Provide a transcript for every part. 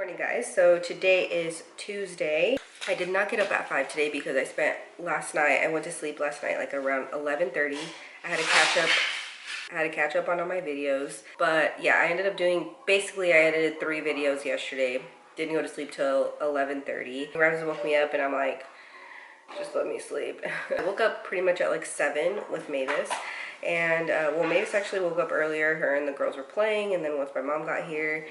Morning guys, so today is Tuesday. I did not get up at 5 today because I spent I went to sleep last night like around 11:30. I had to catch up on all my videos. But yeah, I ended up basically I edited 3 videos yesterday. Didn't go to sleep till 11:30. Ramses woke me up and I'm like, just let me sleep. I woke up pretty much at like 7 with Mavis. And well, Mavis actually woke up earlier. Her and the girls were playing, and then once my mom got here,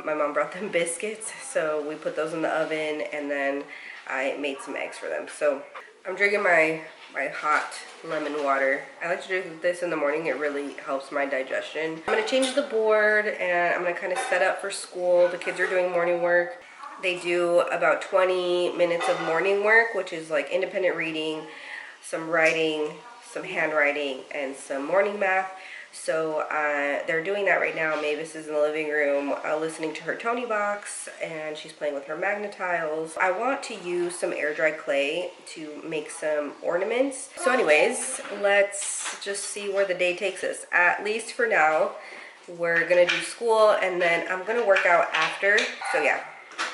my mom brought them biscuits, so we put those in the oven, and then I made some eggs for them. So I'm drinking my hot lemon water. I like to drink this in the morning. It really helps my digestion. I'm gonna change the board, and I'm gonna kind of set up for school. The kids are doing morning work. They do about 20 minutes of morning work, which is like independent reading, some writing, some handwriting, and some morning math. So they're doing that right now. Mavis is in the living room listening to her Tony box, and she's playing with her Magnetiles. I want to use some air dry clay to make some ornaments. So anyways, let's just see where the day takes us. At least for now, we're gonna do school, and then I'm gonna work out after. So yeah,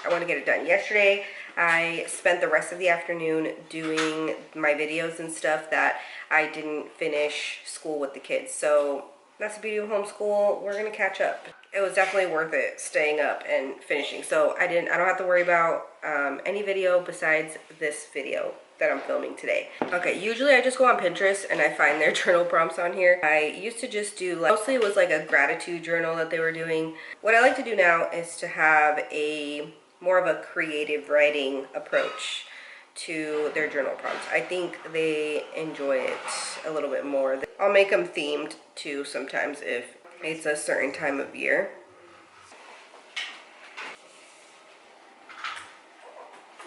I want to get it done. Yesterday, I spent the rest of the afternoon doing my videos and stuff that I didn't finish school with the kids. So that's the beauty of homeschool. We're gonna catch up. It was definitely worth it staying up and finishing. So I don't have to worry about any video besides this video that I'm filming today. Okay, usually I just go on Pinterest and I find their journal prompts on here. I used to just do mostly it was like a gratitude journal that they were doing. What I like to do now is to have more of a creative writing approach to their journal prompts. I think they enjoy it a little bit more. I'll make them themed too sometimes if it's a certain time of year.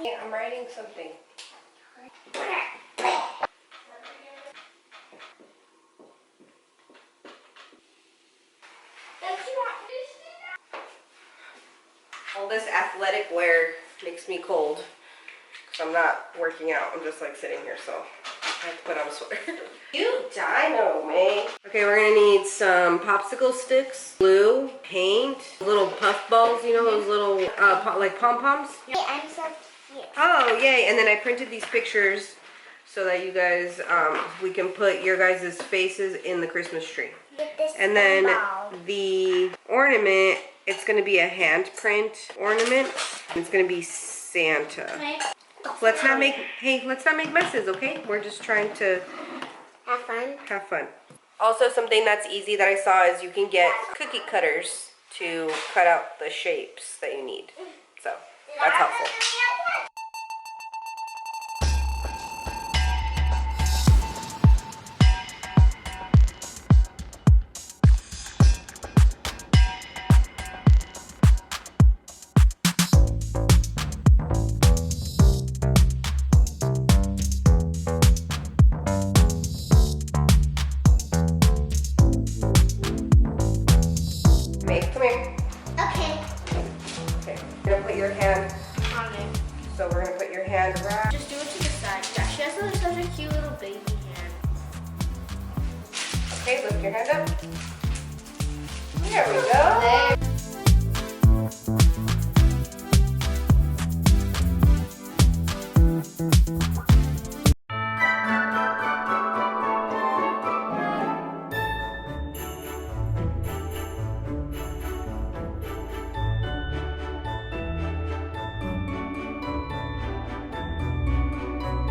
Yeah, I'm writing something. All this athletic wear makes me cold because I'm not working out. I'm just like sitting here, so I have to put on a sweater. You dino, man. Okay, we're gonna need some popsicle sticks, glue, paint, little puff balls, you know, those little like pom-poms. Yeah, I'm so cute. Oh, yay. And then I printed these pictures so that you guys, we can put your guys' faces in the Christmas tree. And then the ornament, it's going to be a handprint ornament. It's going to be Santa. Let's not make messes, okay? We're just trying to have fun. Also, something that's easy that I saw is you can get cookie cutters to cut out the shapes that you need. So, that's helpful. Just do it to the side. Yeah, she has such a cute little baby hand. Okay, lift your hand up. There we go.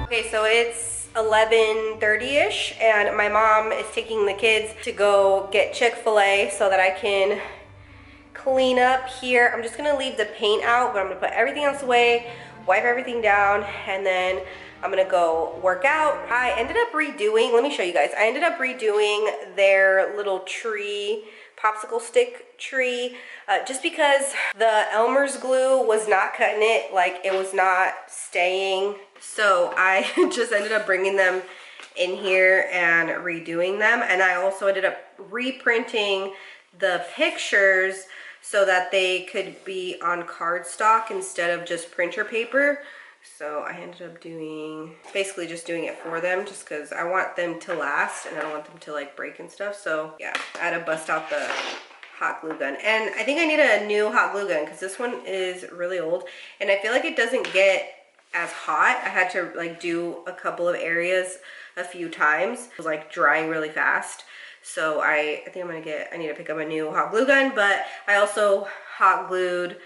Okay, so it's 11:30-ish, and my mom is taking the kids to go get Chick-fil-A so that I can clean up here. I'm just gonna leave the paint out, but I'm gonna put everything else away, wipe everything down, and then I'm gonna go work out. I ended up redoing, let me show you guys. I ended up redoing their little tree, popsicle stick tree, just because the Elmer's glue was not cutting it, like it was not staying. So I just ended up bringing them in here and redoing them. And I also ended up reprinting the pictures so that they could be on cardstock instead of just printer paper. So I ended up basically just doing it for them just because I want them to last and I don't want them to like break and stuff. So yeah, I had to bust out the hot glue gun. And I think I need a new hot glue gun because this one is really old and I feel like it doesn't get as hot. I had to like do a couple of areas a few times. It was like drying really fast. So I think I need to pick up a new hot glue gun, but I also hot glued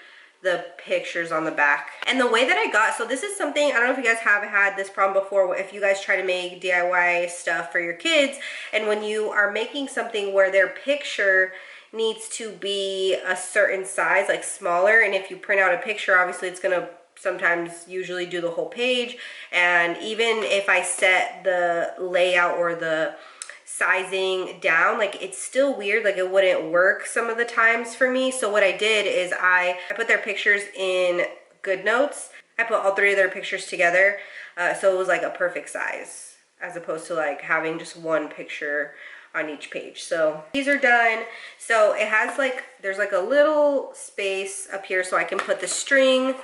the pictures on the back. And the way that I got, so this is something, I don't know if you guys have had this problem before, if you guys try to make DIY stuff for your kids, and when you are making something where their picture needs to be a certain size, like smaller, and if you print out a picture, obviously it's gonna sometimes usually do the whole page, and even if I set the layout or the sizing down, like it's still weird, like it wouldn't work some of the times for me. So what I did is I put their pictures in GoodNotes. I put all 3 of their pictures together, so it was like a perfect size as opposed to like having just one picture on each page. So these are done. So it has like, there's like a little space up here so I can put the string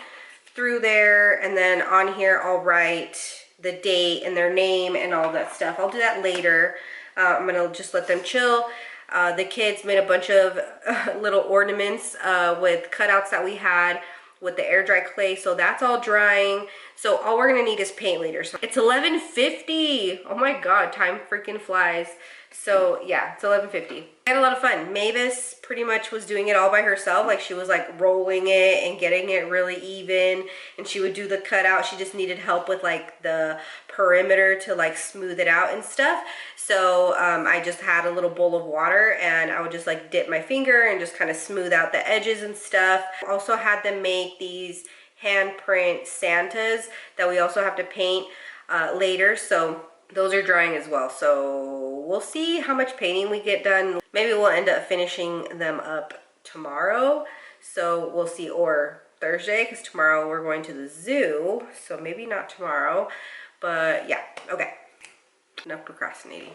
through there, and then on here I'll write the date and their name and all that stuff. I'll do that later. I'm gonna just let them chill. The kids made a bunch of little ornaments with cutouts that we had with the air dry clay, so that's all drying. So all we're gonna need is paint later. So it's 11:50. Oh my god, time freaking flies. So yeah, it's 11:50. I had a lot of fun. Mavis pretty much was doing it all by herself. Like she was like rolling it and getting it really even, and she would do the cutout. She just needed help with like the perimeter to like smooth it out and stuff. So I just had a little bowl of water and I would just like dip my finger and just kind of smooth out the edges and stuff. Also had them make these handprint Santas that we also have to paint later. So those are drying as well. So we'll see how much painting we get done. Maybe we'll end up finishing them up tomorrow. So we'll see, or Thursday, because tomorrow we're going to the zoo. So maybe not tomorrow, but yeah, okay. Enough procrastinating.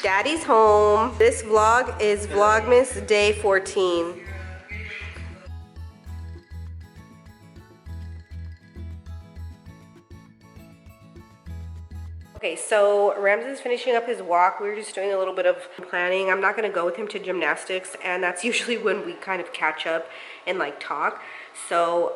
Daddy's home. This vlog is Vlogmas day 14. Okay, so Ramses is finishing up his walk. We were just doing a little bit of planning. I'm not gonna go with him to gymnastics, and that's usually when we kind of catch up and like talk. So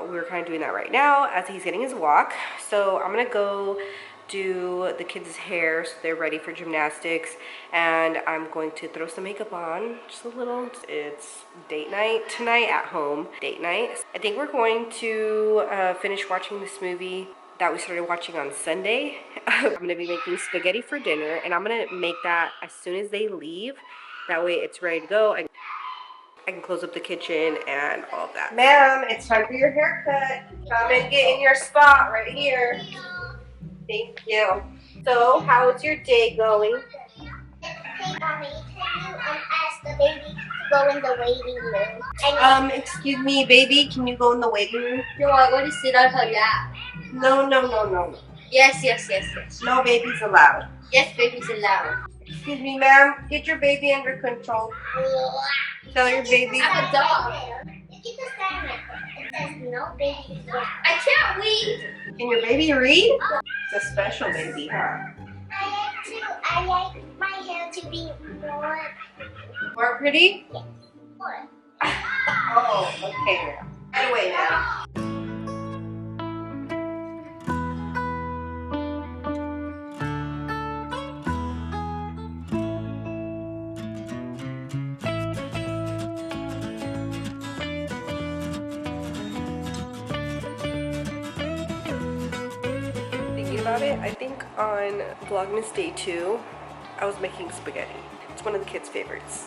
we're kind of doing that right now as he's getting his walk. So I'm gonna go do the kids' hair so they're ready for gymnastics, and I'm going to throw some makeup on, just a little. It's date night tonight at home, date night. I think we're going to finish watching this movie that we started watching on Sunday. I'm gonna be making spaghetti for dinner, and I'm gonna make that as soon as they leave. That way it's ready to go. I can close up the kitchen and all of that. Ma'am, it's time for your haircut. Come and get in your spot right here. Thank you. So, how is your day going? Hey, Mommy, can you ask the baby to go in the waiting room? Excuse me, baby, can you go in the waiting room? No, I want to sit on her lap. No. Yes. No babies allowed. Yes, baby's allowed. Excuse me, ma'am, get your baby under control. Tell your baby. I'm a dog. You get the sign right there. It says no baby allowed. I can't read. Can your baby read? It's a special baby, huh? I like my hair to be More pretty? Yes. More. Oh, okay. Right away now. About it, I think on Vlogmas day 2 I was making spaghetti. It's one of the kids' favorites.